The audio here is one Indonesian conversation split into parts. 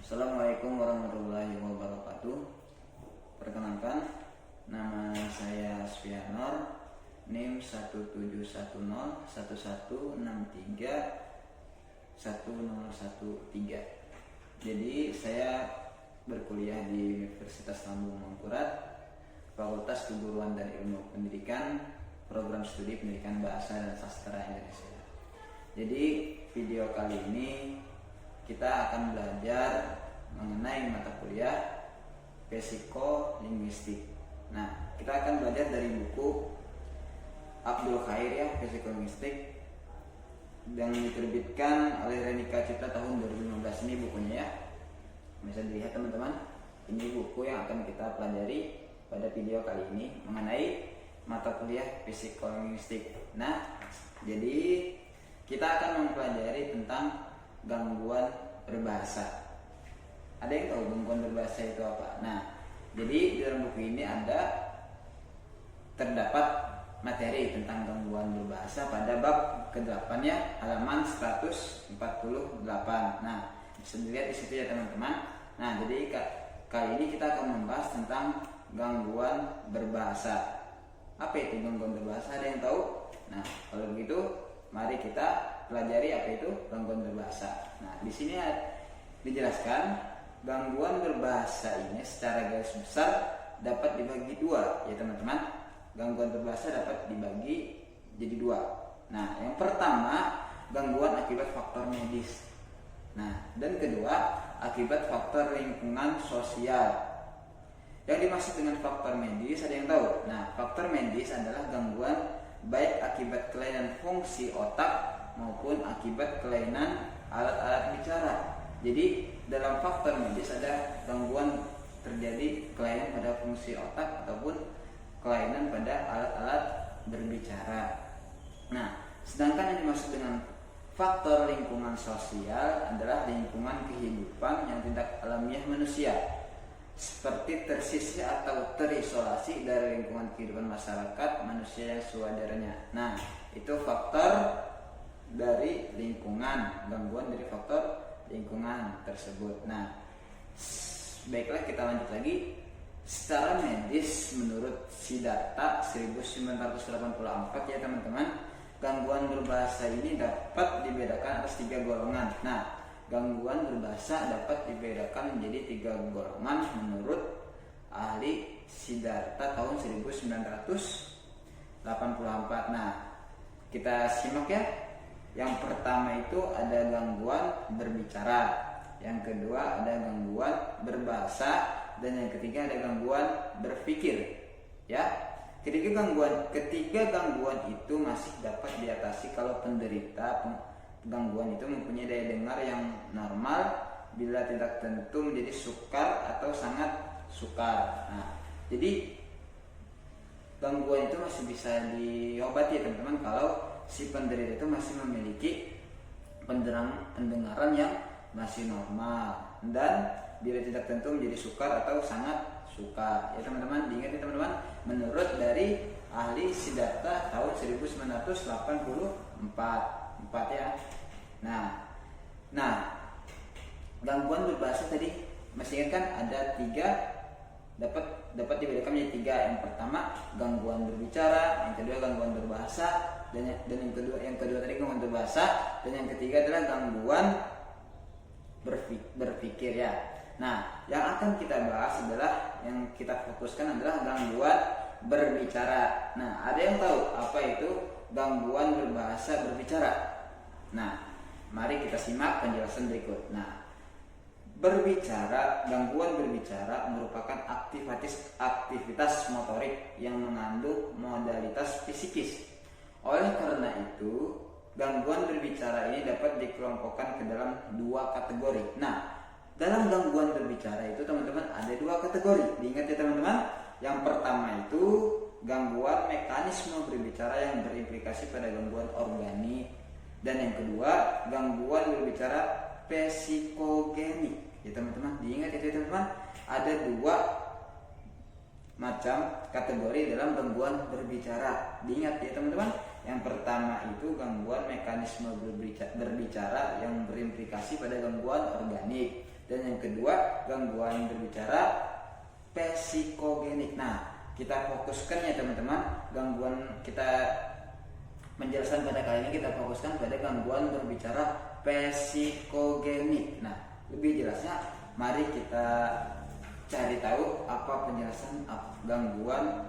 Assalamualaikum warahmatullahi wabarakatuh. Perkenalkan, nama saya Svianor, NIM 17101631013. Jadi saya berkuliah di Universitas Lambung Mangkurat, Fakultas Keguruan dan Ilmu Pendidikan, Program Studi Pendidikan Bahasa dan Sastra Indonesia. Jadi video kali ini kita akan belajar mengenai mata kuliah psikolinguistik. Nah, kita akan belajar dari buku Abdul Khair ya, psikolinguistik, yang diterbitkan oleh Renika Cipta tahun 2015. Ini bukunya ya, bisa dilihat teman-teman. Ini buku yang akan kita pelajari pada video kali ini mengenai mata kuliah psikolinguistik. Nah, jadi kita akan mempelajari tentang gangguan berbahasa. Ada yang tahu gangguan berbahasa itu apa? Nah, jadi di dalam buku ini terdapat materi tentang gangguan berbahasa pada bab ke-8 ya, halaman 148. Nah, bisa dilihat di situ ya teman-teman. Nah, jadi kali ini kita akan membahas tentang gangguan berbahasa. Apa itu gangguan berbahasa? Ada yang tahu? Nah, kalau begitu mari kita pelajari apa itu gangguan berbahasa. Nah, di sini dijelaskan gangguan berbahasa ini secara garis besar dapat dibagi dua ya teman-teman. Gangguan berbahasa dapat dibagi jadi dua. Nah, yang pertama gangguan akibat faktor medis. Nah, dan kedua akibat faktor lingkungan sosial. Yang dimaksud dengan faktor medis ada yang tahu? Nah, faktor medis adalah gangguan baik akibat kelainan fungsi otak maupun akibat kelainan alat-alat bicara. Jadi dalam faktor medis ada gangguan terjadi kelainan pada fungsi otak ataupun kelainan pada alat-alat berbicara. Nah, sedangkan yang dimaksud dengan faktor lingkungan sosial adalah lingkungan kehidupan yang tidak alamiah manusia, seperti tersisih atau terisolasi dari lingkungan kehidupan masyarakat manusia yang sewajarnya. Nah, itu faktor dari lingkungan, gangguan dari faktor lingkungan tersebut. Nah, baiklah kita lanjut lagi. Secara medis menurut Siddhartha 1984 ya teman-teman, gangguan berbahasa ini dapat dibedakan atas 3 golongan. Nah, gangguan berbahasa dapat dibedakan menjadi 3 golongan menurut ahli Siddhartha tahun 1984. Nah, kita simak ya. Yang pertama itu ada gangguan berbicara, yang kedua ada gangguan berbahasa, dan yang ketiga ada gangguan berpikir. Ya, ketiga gangguan itu masih dapat diatasi kalau penderita gangguan itu mempunyai daya dengar yang normal bila tidak tentu menjadi sukar atau sangat sukar. Nah, jadi gangguan itu masih bisa diobati ya teman-teman kalau si penderita itu masih memiliki pendengaran yang masih normal dan bila tidak tentu menjadi sukar atau sangat sukar. Ya teman-teman, diingat ya teman-teman, menurut dari ahli Siddhartha tahun 1984 ya. Nah, gangguan berbahasa tadi masih ingat kan ada 3, dapat dibedakan menjadi 3. Yang pertama gangguan berbicara, yang kedua gangguan berbahasa, dan yang kedua tadi gangguan berbahasa, dan yang ketiga adalah gangguan berpikir ya. Nah, yang akan kita bahas adalah yang kita fokuskan adalah gangguan berbicara. Nah, ada yang tahu apa itu gangguan berbahasa berbicara? Nah, mari kita simak penjelasan berikut. Nah, gangguan berbicara merupakan aktivitas motorik yang mengandung modalitas fisikis. Oleh karena itu, gangguan berbicara ini dapat dikelompokkan ke dalam 2 kategori. Nah, dalam gangguan berbicara itu teman-teman ada 2 kategori. Diingat ya teman-teman. Yang pertama itu gangguan mekanisme berbicara yang berimplikasi pada gangguan organik, dan yang kedua gangguan berbicara psikogenik. Ya teman-teman, diingat ya teman-teman, ada 2 macam kategori dalam gangguan berbicara. Diingat ya teman-teman. Yang pertama itu gangguan mekanisme berbicara yang berimplikasi pada gangguan organik, Dan yang kedua, gangguan berbicara psikogenik. Nah, kita fokuskan ya teman-teman, gangguan kita menjelaskan pada kali ini kita fokuskan pada gangguan berbicara psikogenik. Nah, lebih jelasnya mari kita cari tahu apa penjelasan gangguan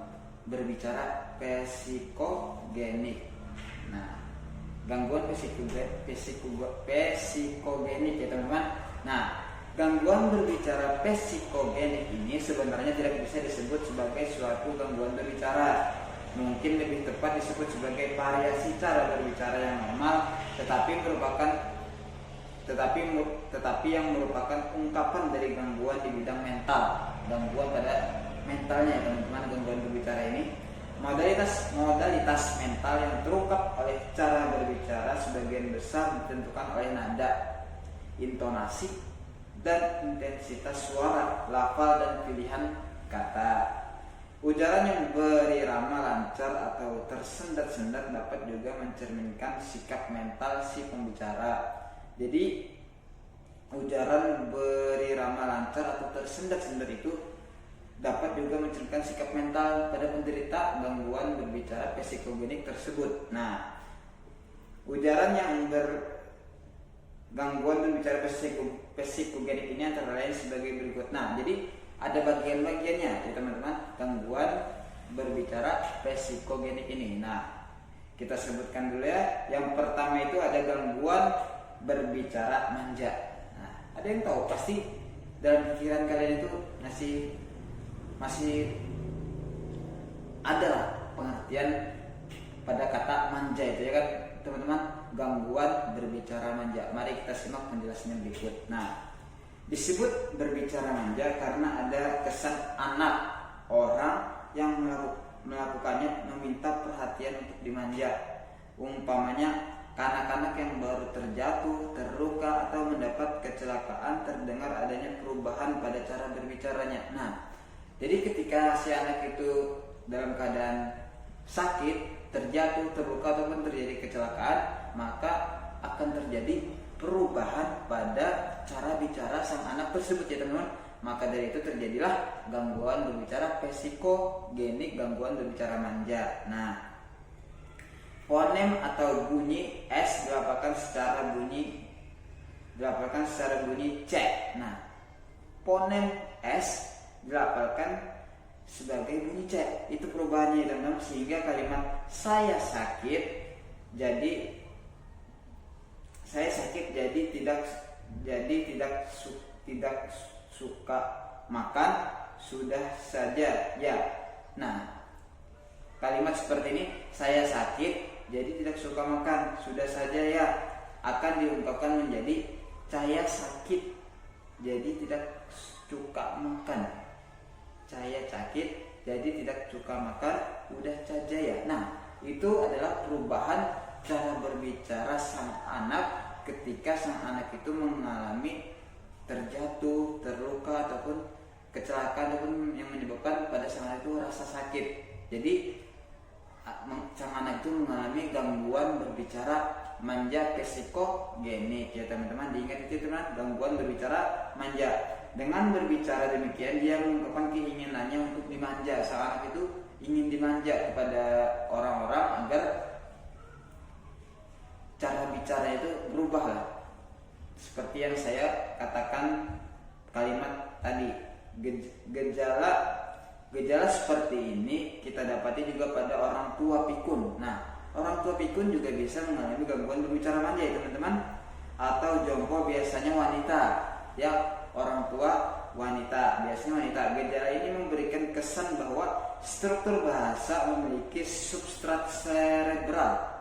berbicara psikogenik. Nah, gangguan psikogenik ya teman-teman. Nah, gangguan berbicara psikogenik ini sebenarnya tidak bisa disebut sebagai suatu gangguan berbicara. Mungkin lebih tepat disebut sebagai variasi cara berbicara yang normal, tetapi yang merupakan ungkapan dari gangguan di bidang mental, gangguan pada mentalnya teman-teman. Gangguan berbicara ini modalitas mental yang terungkap oleh cara berbicara sebagian besar ditentukan oleh nada, intonasi, dan intensitas suara, lafal, dan pilihan kata. Ujaran yang berirama lancar atau tersendat-sendat dapat juga mencerminkan sikap mental si pembicara. Jadi ujaran berirama lancar atau tersendat-sendat itu dapat juga mencerminkan sikap mental pada penderita gangguan berbicara psikogenik tersebut. Nah, ujaran yang gangguan berbicara psikogenik ini antara lain sebagai berikut. Nah, jadi ada bagian-bagiannya ya teman-teman, gangguan berbicara psikogenik ini. Nah, kita sebutkan dulu ya. Yang pertama itu ada gangguan berbicara manja. Nah, ada yang tahu pasti dalam pikiran kalian itu masih ada lah pengertian pada kata manja itu ya kan teman-teman, gangguan berbicara manja. Mari kita simak penjelasannya berikut. Nah, disebut berbicara manja karena ada kesan anak orang yang melakukannya meminta perhatian untuk dimanja. Umpamanya kanak-kanak yang baru terjatuh, terluka, atau mendapat kecelakaan terdengar adanya perubahan pada cara berbicaranya. Nah, jadi ketika si anak itu dalam keadaan sakit, terjatuh, terluka, ataupun terjadi kecelakaan, maka akan terjadi perubahan pada cara bicara sang anak tersebut ya teman-teman. Maka dari itu terjadilah gangguan berbicara psikogenik, gangguan berbicara manja. Nah, fonem atau bunyi S dilafalkan secara bunyi C. Nah, fonem S dilafalkan sebagai bunyi C. Itu perubahannya teman-teman, sehingga kalimat saya sakit jadi tidak suka makan, sudah saja ya. Nah, kalimat seperti ini, saya sakit jadi tidak suka makan, sudah saja ya, akan diungkapkan menjadi saya sakit jadi tidak suka makan, saya sakit jadi tidak suka makan, udah saja ya. Nah, itu adalah perubahan cara berbicara sang anak ketika sang anak itu mengalami terjatuh, terluka, ataupun kecelakaan, ataupun yang menyebabkan pada sang anak itu rasa sakit. Jadi sang anak itu mengalami gangguan berbicara manja psikogenik ya teman-teman. Diingat itu teman, gangguan berbicara manja. Dengan berbicara demikian dia mengungkapkan keinginannya untuk dimanja. Sang anak itu ingin dimanja kepada orang-orang agar cara bicara itu berubah lah. Seperti yang saya katakan kalimat tadi, gejala seperti ini kita dapati juga pada orang tua pikun. Nah, orang tua pikun juga bisa mengalami gangguan berbicara manja ya teman-teman. Atau jompo biasanya wanita ya, orang tua wanita, biasanya wanita. Gejala ini memberikan kesan bahwa struktur bahasa memiliki substrat cerebral.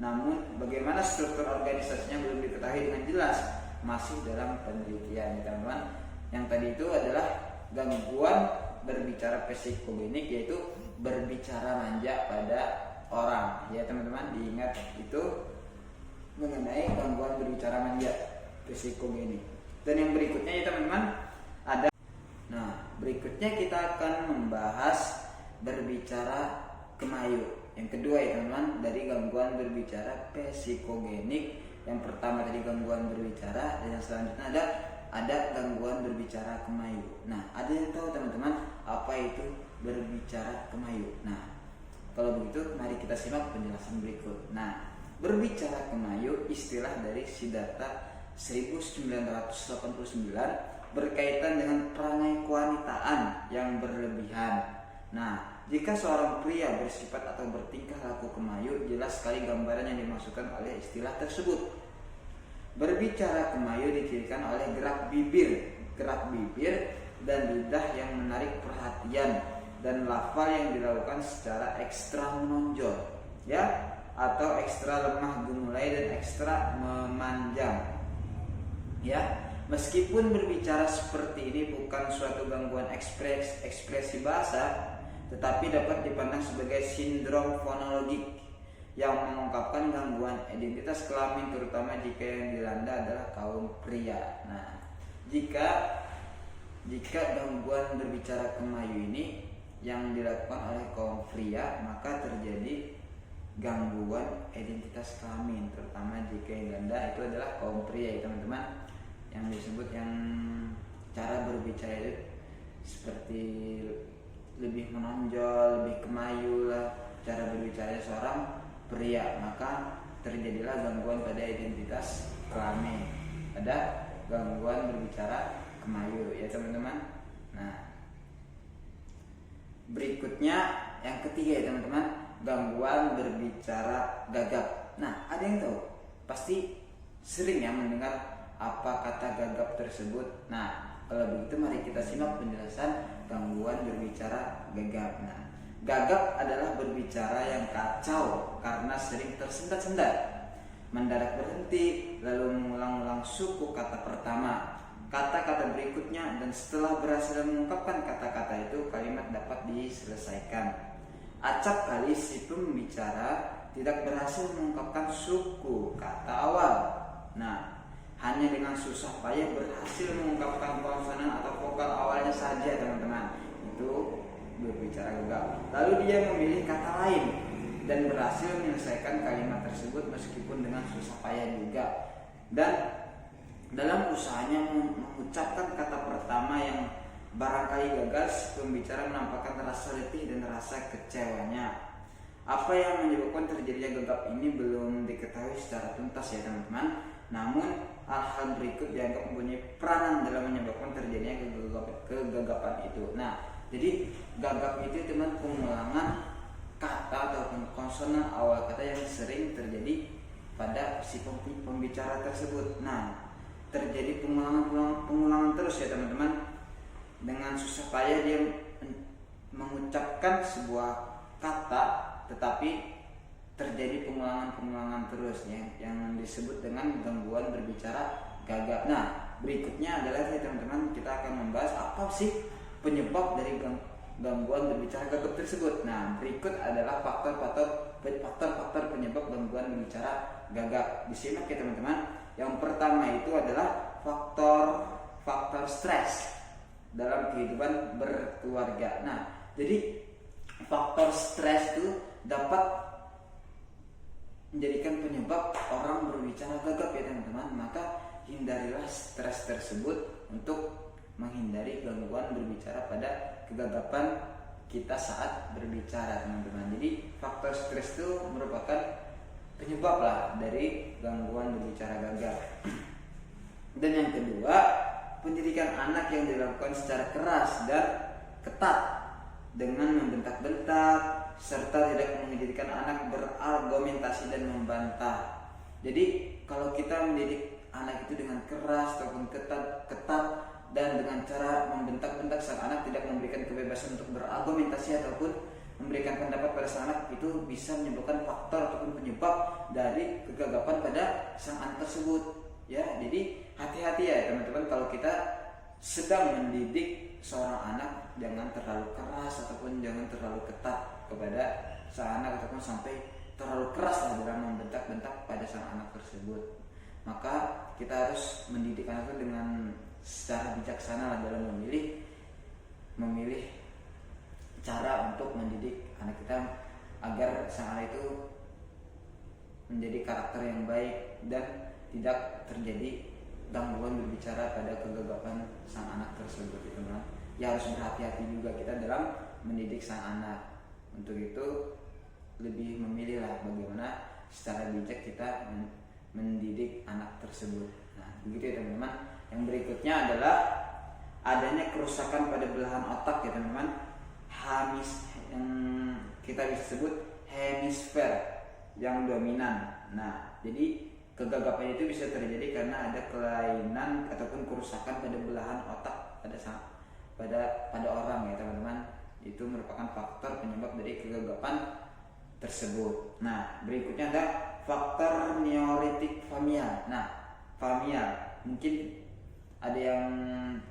Namun bagaimana struktur organisasinya belum diketahui dengan jelas, masih dalam penelitian ya teman-teman. Yang tadi itu adalah gangguan berbicara psikogenik, yaitu berbicara manja pada orang ya teman-teman. Diingat itu mengenai gangguan berbicara manja psikogenik. Dan yang berikutnya ya teman-teman ada. Nah, berikutnya kita akan membahas berbicara kemayu. Yang kedua ya teman-teman, dari gangguan berbicara psikogenik. Yang pertama tadi gangguan berbicara, dan yang selanjutnya ada ada gangguan berbicara kemayu. Nah, ada yang tahu teman-teman apa itu berbicara kemayu? Nah, kalau begitu mari kita simak penjelasan berikut. Nah, berbicara kemayu istilah dari Siddhartha 1989 berkaitan dengan perangai kewanitaan yang berlebihan. Nah, jika seorang pria bersifat atau bertingkah laku kemayu, jelas sekali gambaran yang dimaksudkan oleh istilah tersebut. Berbicara kemayu dicirikan oleh gerak bibir dan lidah yang menarik perhatian dan lafal yang dilakukan secara ekstra menonjol, ya, atau ekstra lemah gemulai dan ekstra memanjang. Ya, meskipun berbicara seperti ini bukan suatu gangguan ekspresi bahasa, tetapi dapat dipandang sebagai sindrom fonologik yang mengungkapkan gangguan identitas kelamin, terutama jika yang dilanda adalah kaum pria. Nah, jika gangguan berbicara kemayu ini yang dilakukan oleh kaum pria, maka terjadi gangguan identitas kelamin, terutama jika yang dilanda itu adalah kaum pria, ya teman-teman. Yang disebut yang cara berbicara itu seperti lebih menonjol, lebih kemayu lah cara berbicara seorang pria, maka terjadilah gangguan pada identitas kelamin, ada gangguan berbicara kemayu, ya teman-teman. Nah, berikutnya yang ketiga, ya teman-teman, gangguan berbicara gagap. Nah, ada yang tahu? Pasti sering ya mendengar apa kata gagap tersebut. Nah, kalau begitu mari kita simak penjelasan gangguan berbicara gagap. Nah, gagap adalah berbicara yang kacau karena sering tersendat-sendat, mendadak berhenti, lalu mengulang-ulang suku kata pertama, kata-kata berikutnya, dan setelah berhasil mengungkapkan kata-kata itu, kalimat dapat diselesaikan. Acap kali si pembicara tidak berhasil mengungkapkan suku kata awal. Nah, hanya dengan susah payah berhasil mengungkapkan konsonan atau vokal awalnya saja, teman-teman, itu berbicara gagap. Lalu dia memilih kata lain dan berhasil menyelesaikan kalimat tersebut meskipun dengan susah payah juga. Dan dalam usahanya mengucapkan kata pertama yang barangkali gagal, pembicara menampakkan rasa letih dan rasa kecewanya. Apa yang menyebabkan terjadinya gagap ini belum diketahui secara tuntas, ya teman-teman. Namun hal-hal berikut dianggap mempunyai peranan dalam menyebabkan terjadinya kegagapan itu. Nah, jadi gagap itu teman pengulangan kata ataupun konsonan awal kata yang sering terjadi pada si pembicara tersebut. Nah, terjadi pengulangan terus, ya teman-teman. Dengan susah payah dia mengucapkan sebuah kata, tetapi terjadi pengulangan terus, ya, yang disebut dengan gangguan berbicara gagap. Nah, berikutnya adalah, ya teman-teman, kita akan membahas apa sih penyebab dari gangguan berbicara gagap tersebut. Nah, berikut adalah faktor-faktor penyebab gangguan berbicara gagap. Disimak, ya teman-teman. Yang pertama itu adalah faktor stres dalam kehidupan berkeluarga. Nah, jadi faktor stres itu dapat menjadikan penyebab orang berbicara gagap, ya teman-teman. Maka hindarilah stres tersebut untuk menghindari gangguan berbicara pada kegagapan kita saat berbicara, teman-teman. Jadi faktor stres itu merupakan penyebab lah dari gangguan berbicara gagap. Dan yang kedua, pendidikan anak yang dilakukan secara keras dan ketat dengan membentak-bentak serta tidak menjadikan anak berargumentasi dan membantah. Jadi kalau kita mendidik anak itu dengan keras ataupun ketat dan dengan cara membentak-bentak sang anak, tidak memberikan kebebasan untuk berargumentasi ataupun memberikan pendapat pada sang anak, itu bisa menyebabkan faktor ataupun penyebab dari kegagapan pada sang anak tersebut. Ya, jadi hati-hati ya teman-teman, kalau kita sedang mendidik seorang anak, jangan terlalu keras ataupun jangan terlalu ketat kepada sang anak, ataupun sampai terlalu keras lah dalam membentak-bentak pada sang anak tersebut. Maka kita harus mendidik anak itu dengan secara bijaksana lah dalam memilih cara untuk mendidik anak kita agar sang anak itu menjadi karakter yang baik dan tidak terjadi gangguan berbicara pada kegagapan sang anak tersebut gitu kan. Ya harus berhati-hati juga kita dalam mendidik sang anak. Untuk itu lebih memilih lah bagaimana secara bijak kita mendidik anak tersebut. Nah, begitu ya teman-teman. Yang berikutnya adalah adanya kerusakan pada belahan otak ya teman-teman. Yang kita bisa sebut hemisfer yang dominan. Nah, jadi kegagapan itu bisa terjadi karena ada kelainan ataupun kerusakan pada belahan otak pada orang ya teman-teman. Itu merupakan faktor penyebab dari kegagapan tersebut. Nah, berikutnya ada faktor neuritik familial. Nah, familial mungkin ada yang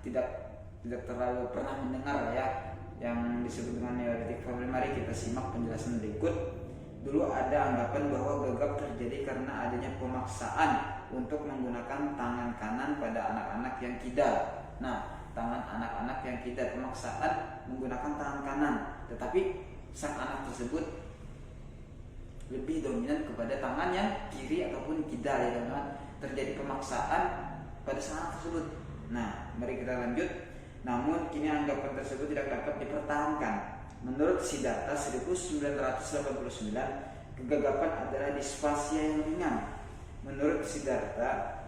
tidak terlalu pernah mendengar ya yang disebut dengan neuritik familial. Mari kita simak penjelasan berikut. Dulu ada anggapan bahwa gagap terjadi karena adanya pemaksaan untuk menggunakan tangan kanan pada anak-anak yang kidal. Nah, tangan anak-anak yang kidal, pemaksaan menggunakan tangan kanan, tetapi sang anak tersebut lebih dominan kepada tangan yang kiri ataupun kidal ya teman-teman. Terjadi pemaksaan pada sang anak tersebut. Nah, mari kita lanjut. Namun kini anggapan tersebut tidak dapat dipertahankan. Menurut Siddhartha 1989, kegagapan adalah disfasia yang ringan. Menurut Siddhartha,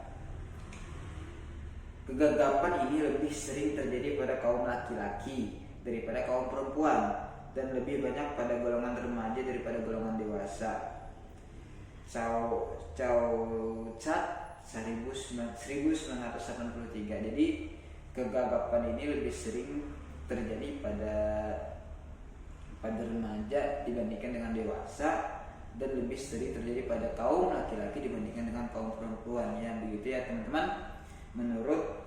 kegagapan ini lebih sering terjadi pada kaum laki-laki daripada kaum perempuan dan lebih banyak pada golongan remaja daripada golongan dewasa. Chow Chat 1983. Jadi kegagapan ini lebih sering terjadi pada remaja dibandingkan dengan dewasa dan lebih sering terjadi pada kaum laki-laki dibandingkan dengan kaum perempuan ya, begitu ya teman-teman. Menurut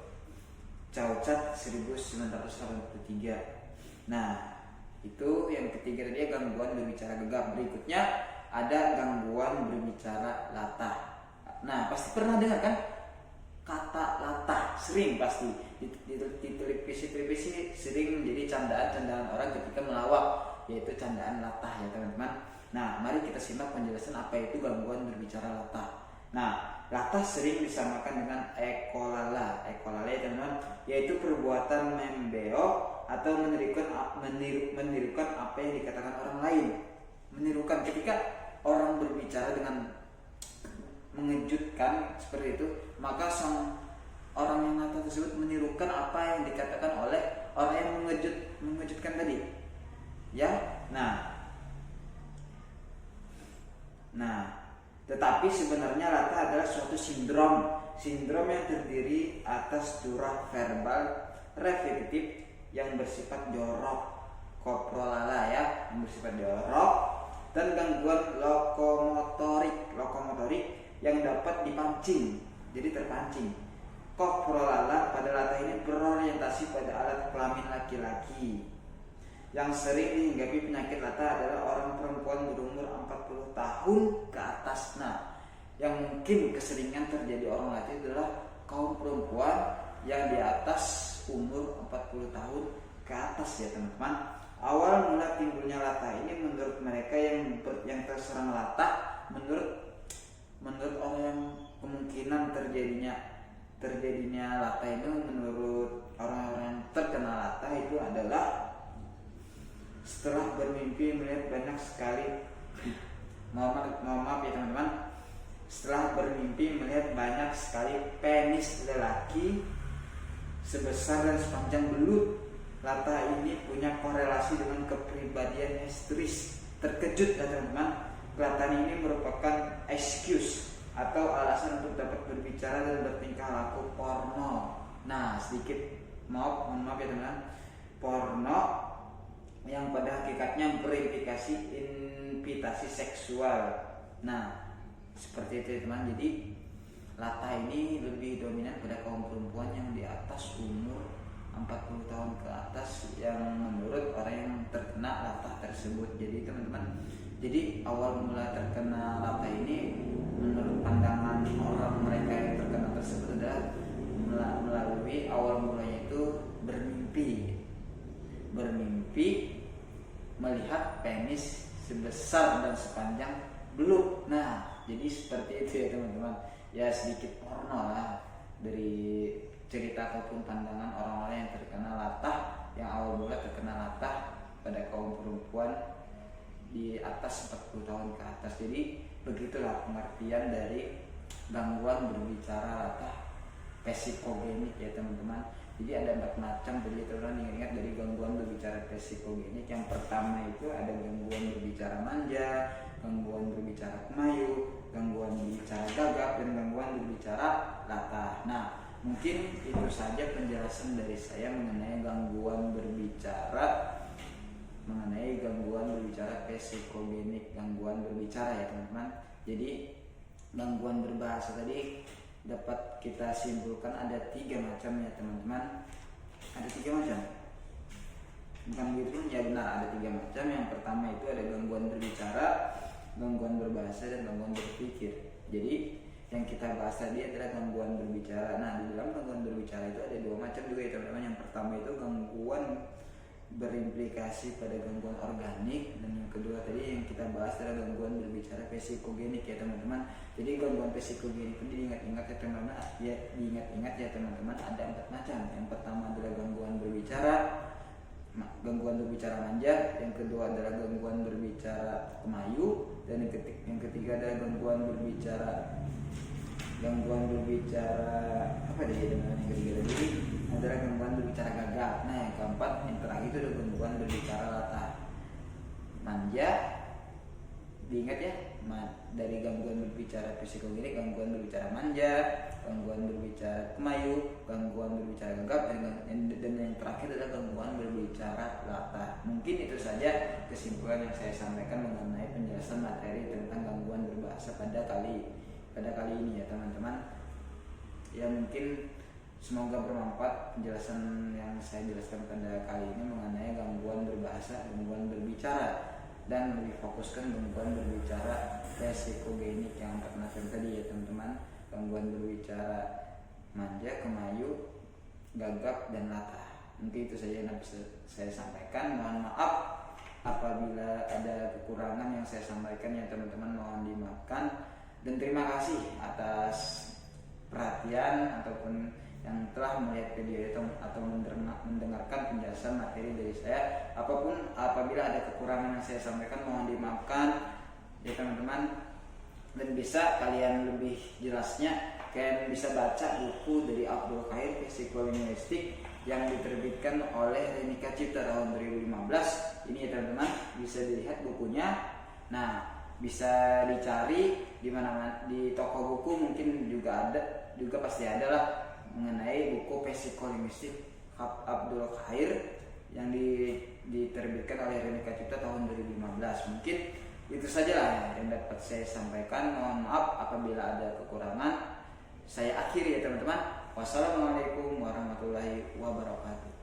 Chow Chat 1983. Nah, itu yang ketiga tadi gangguan berbicara gegap. Berikutnya ada gangguan berbicara latah. Nah, pasti pernah dengar kan kata latah, sering pasti di televisi sering menjadi candaan orang ketika melawak, yaitu candaan latah ya teman-teman. Nah, mari kita simak penjelasan apa itu gangguan berbicara latah. Nah, latah sering disamakan dengan ekolala ya teman-teman, yaitu perbuatan membeok atau menirukan apa yang dikatakan orang lain. Menirukan ketika orang berbicara dengan mengejutkan seperti itu, maka sang orang yang latah tersebut menirukan apa yang dikatakan oleh orang yang mengejutkan tadi. Ya, nah, tetapi sebenarnya latah adalah suatu sindrom yang terdiri atas curah verbal repetitif yang bersifat jorok, koprolala ya, yang bersifat jorok, dan gangguan lokomotorik yang dapat dipancing, jadi terpancing. Koprolala pada latah ini berorientasi pada alat kelamin laki-laki. Yang sering dihinggapi penyakit latah adalah orang perempuan berumur 40 tahun ke atas. Nah, yang mungkin keseringan terjadi orang latah adalah kaum perempuan yang di atas umur 40 tahun ke atas ya teman-teman. Awal mula timbulnya latah ini menurut mereka yang terserang latah, menurut orang yang kemungkinan terjadinya latah itu, menurut orang-orang yang terkena latah itu adalah setelah bermimpi melihat banyak sekali maaf ya teman-teman, setelah bermimpi melihat banyak sekali penis lelaki sebesar dan sepanjang belut. Latah ini punya korelasi dengan kepribadian histeris, terkejut ya teman-teman. Latah ini merupakan excuse atau alasan untuk dapat berbicara dan bertingkah laku porno. Nah, mohon maaf ya teman-teman, porno yang pada hakikatnya berimplikasi invitasi seksual. Nah, seperti itu teman. Jadi latah ini lebih dominan pada kaum perempuan yang di atas umur 40 tahun ke atas, yang menurut orang yang terkena latah tersebut. Jadi teman-teman, jadi awal mula terkena latah ini menurut pandangan orang mereka yang terkena tersebut adalah melalui awal mulanya itu bermimpi melihat penis sebesar dan sepanjang belut. Nah, jadi seperti itu ya teman-teman. Ya sedikit porno lah. dari cerita ataupun pandangan orang-orang yang terkena latah, yang awal mula terkena latah pada kaum perempuan di atas 40 tahun ke atas. Jadi begitulah pengertian dari gangguan berbicara latah psikogenik ya teman-teman. Jadi ada 4 macam, jadi teman-teman ingat dari gangguan berbicara psikogenik. Yang pertama itu ada gangguan berbicara manja, gangguan berbicara kemayu, gangguan berbicara gagap, dan gangguan berbicara latah. Nah, mungkin itu saja penjelasan dari saya mengenai gangguan berbicara psikogenik, gangguan berbicara ya teman-teman. Jadi gangguan berbahasa tadi dapat kita simpulkan ada 3 macam ya teman-teman. Ada 3 macam, bukan gitu ya, benar ada 3 macam. Yang pertama itu ada gangguan berbicara, gangguan berbahasa, dan gangguan berpikir. Jadi yang kita bahas tadi adalah gangguan berbicara. Nah, di dalam gangguan berbicara itu ada 2 macam juga ya teman-teman. Yang pertama itu gangguan berimplikasi pada gangguan organik, dan yang kedua tadi yang kita bahas adalah gangguan berbicara psikogenik ya teman-teman. Jadi gangguan psikogenik itu diingat-ingat ya teman-teman, ya teman-teman, ada 4 macam. Yang pertama adalah gangguan berbicara manja, yang kedua adalah gangguan berbicara kemayu, dan yang ketiga adalah gangguan berbicara apa dia teman-teman, yang ketiga tadi adalah gangguan berbicara gagap. Nah, yang keempat, yang terakhir itu adalah gangguan berbicara latah manja. Diingat ya, dari gangguan berbicara psikogenik, gangguan berbicara manja, gangguan berbicara kemayu, gangguan berbicara gagap, dan yang terakhir adalah gangguan berbicara latah. Mungkin itu saja kesimpulan yang saya sampaikan mengenai penjelasan materi tentang gangguan berbahasa pada kali ini ya teman-teman. Ya mungkin semoga bermanfaat penjelasan yang saya jelaskan pada kali ini mengenai gangguan berbahasa, gangguan berbicara, dan lebih fokuskan gangguan berbicara psikogenik yang 4 macam tadi ya teman-teman. Gangguan berbicara manja, kemayu, gagap, dan latah. Mungkin itu saja yang bisa saya sampaikan. Mohon maaf apabila ada kekurangan yang saya sampaikan ya teman-teman, mohon dimaafkan. Dan terima kasih atas perhatian ataupun yang telah melihat video itu atau mendengarkan penjelasan materi dari saya. Apabila ada kekurangan yang saya sampaikan, mohon dimaafkan ya teman-teman. Dan bisa kalian lebih jelasnya, kalian bisa baca buku dari Abdul Khair Psikolinguistik yang diterbitkan oleh Renika Cipta tahun 2015. Ini ya teman-teman, bisa dilihat bukunya. Nah, bisa dicari di mana-mana, di toko buku mungkin juga pasti ada lah mengenai buku psikolinguistik Abdul Khair yang diterbitkan oleh Renika Cipta tahun 2015. Mungkin itu saja lah yang dapat saya sampaikan. Mohon maaf apabila ada kekurangan. Saya akhiri ya teman-teman. Wassalamualaikum warahmatullahi wabarakatuh.